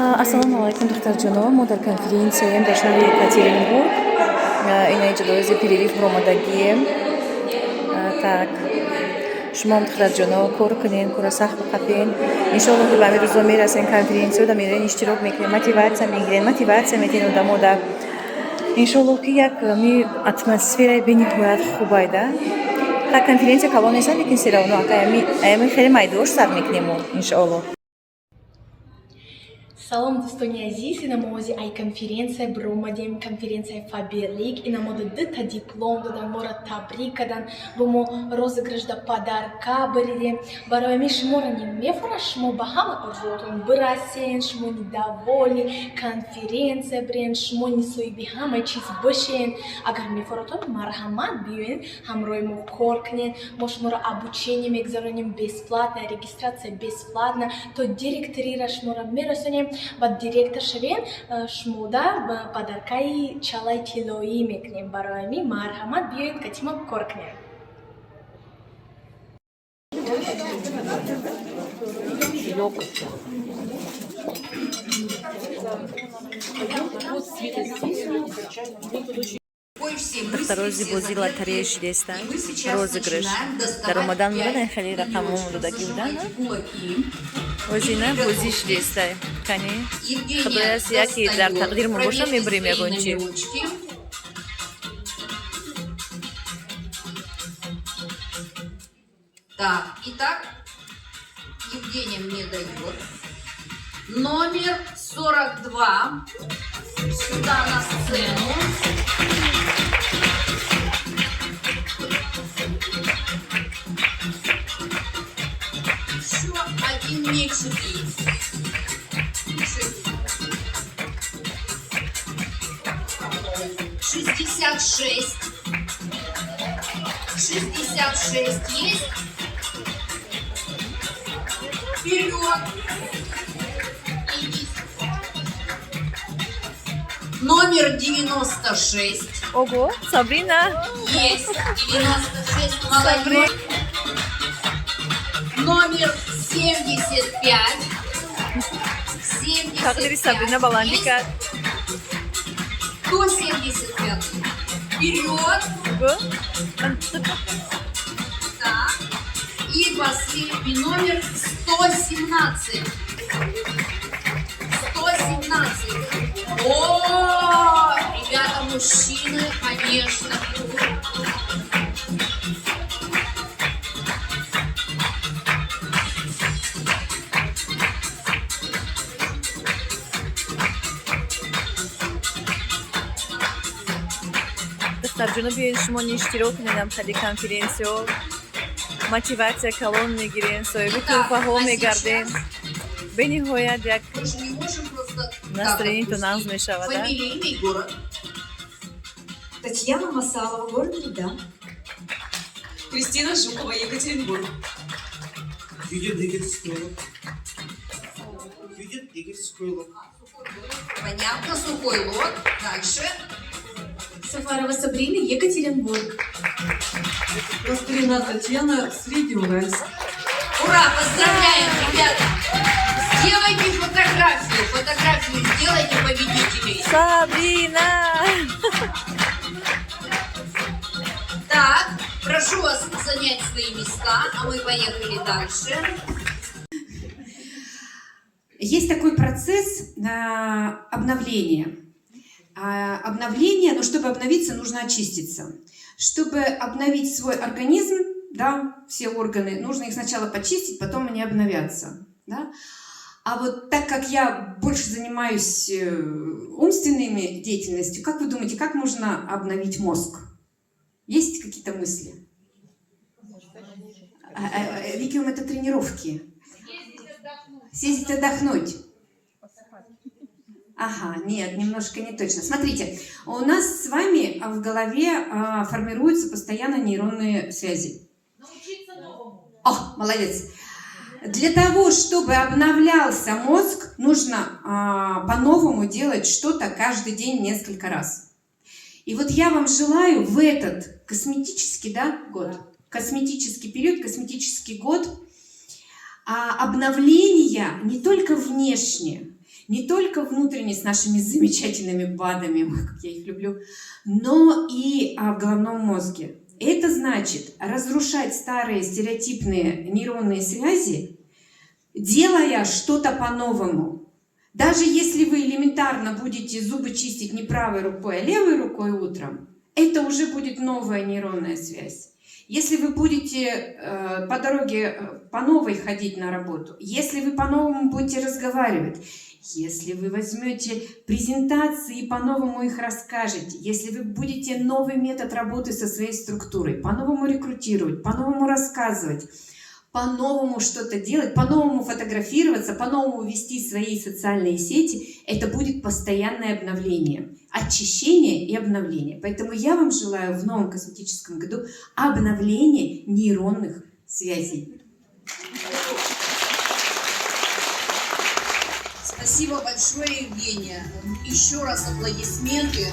Assalomu alaykum, doktorjonon. Мо дар конференсияем дар шаҳри Екатеринбург. Инаи ҷадовази перерив ромадагием. Так, шумом духтарҷоно кор кунен, кора сахт бақапен. Иншоаллоҳ ки ба ҳамин рӯзо мерасем конференсия дар мерен иштирок мекунем, мотиватсия мегирем, мотиватсия метен одамо. Иншоаллоҳ ки як атмосфераи бениҳоят хубайда. Так конференсия калон нест, лекин все равно аями хеле майдош сар мекунем иншоаллоҳ. Салом достони азиз, ина мовози ай конференция бромадем, конференция Фаберлик, ина мода дыта диплом дадан, мора табрик кадан, бумо розыгрыш да подарка баридем. Бароями шмора не мефора, шмо бахама орзуотон бирасен, шмо недовольны, конференция брен, шмо не сои бихама чиз башен. Агар мефоратон марҳамат биёен, ҳамроҳи мо кор кунен, мо шмора обучение мегзаронем бесплатно, регистрация бесплатна, то директорира шмора мерасонем. Ба директор шавен шмода падаркаи чалай тиллоӣ мекунем. Бароями марҳамат биёед катима кор кунем. Докторози бозии лотерея шидестан, розыгрыш. Дар омадан мурадан хеле рақамҳо додаги будан. Озина бозӣ шидестай. Кани худоя аст яке дар тақдирмон боша мебарем ягончи. Так, итак, Евгения мне дает номер 42 сюда на сцену. Еще один мячик есть. 66. 66 есть. Вперед! Номер 96. Ого, Сабрина! Есть 96, молодец. Номер 75. 75. Тақдири Сабрина баландика. 175. Вперед! Ого! Так. И последний номер 117. 117. О, ребята, мужчины, конечно. Доктарҷоно биёед шумо иштирок кунед дар хали конференсияҳо. Мотивация калон мегирен, соҳиби тӯҳфаҳо мегарден. Бениҳоят як настроение нағз мешавад. Фамилия, имя и город. Татьяна Масалова, город Ряда. Кристина Жукова, Екатеринбург. Юдит Игорь Скойлов. Понятно, Сухой Лог. Дальше. Сафарова Сабрина, Екатеринбург. Кострина Татьяна, Среднеуральск. Ура, поздравляем, ребята. Сделайте фотографию. Фотографию сделайте победителей. Сабрина! Так, прошу вас занять свои места, а мы поехали дальше. Есть такой процесс обновления. Обновление, но чтобы обновиться, нужно очиститься. Чтобы обновить свой организм, да, все органы, нужно их сначала почистить, потом они обновятся. Да? А вот так как я больше занимаюсь умственными деятельностью, как вы думаете, как можно обновить мозг? Есть какие-то мысли? Викиум — это тренировки. Съездить отдохнуть. Ага, нет, немножко не точно. Смотрите, у нас с вами в голове формируются постоянно нейронные связи. Научиться новому. О, молодец. Для того, чтобы обновлялся мозг, нужно по-новому делать что-то каждый день несколько раз. И вот я вам желаю в этот косметический, да, год, косметический период, косметический год А обновление не только внешне, не только внутренне с нашими замечательными БАДами, ой, как я их люблю, но и в головном мозге. Это значит разрушать старые стереотипные нейронные связи, делая что-то по-новому. Даже если вы элементарно будете зубы чистить не правой рукой, а левой рукой утром, это уже будет новая нейронная связь. Если вы будете по дороге по новой ходить на работу, если вы по-новому будете разговаривать, если вы возьмете презентации и по-новому их расскажете, если вы будете новый метод работы со своей структурой, по-новому рекрутировать, по-новому рассказывать, по-новому что-то делать, по-новому фотографироваться, по-новому вести свои социальные сети, это будет постоянное обновление, очищение и обновление. Поэтому я вам желаю в новом косметическом году обновления нейронных связей. Спасибо большое, Евгения. Еще раз аплодисменты.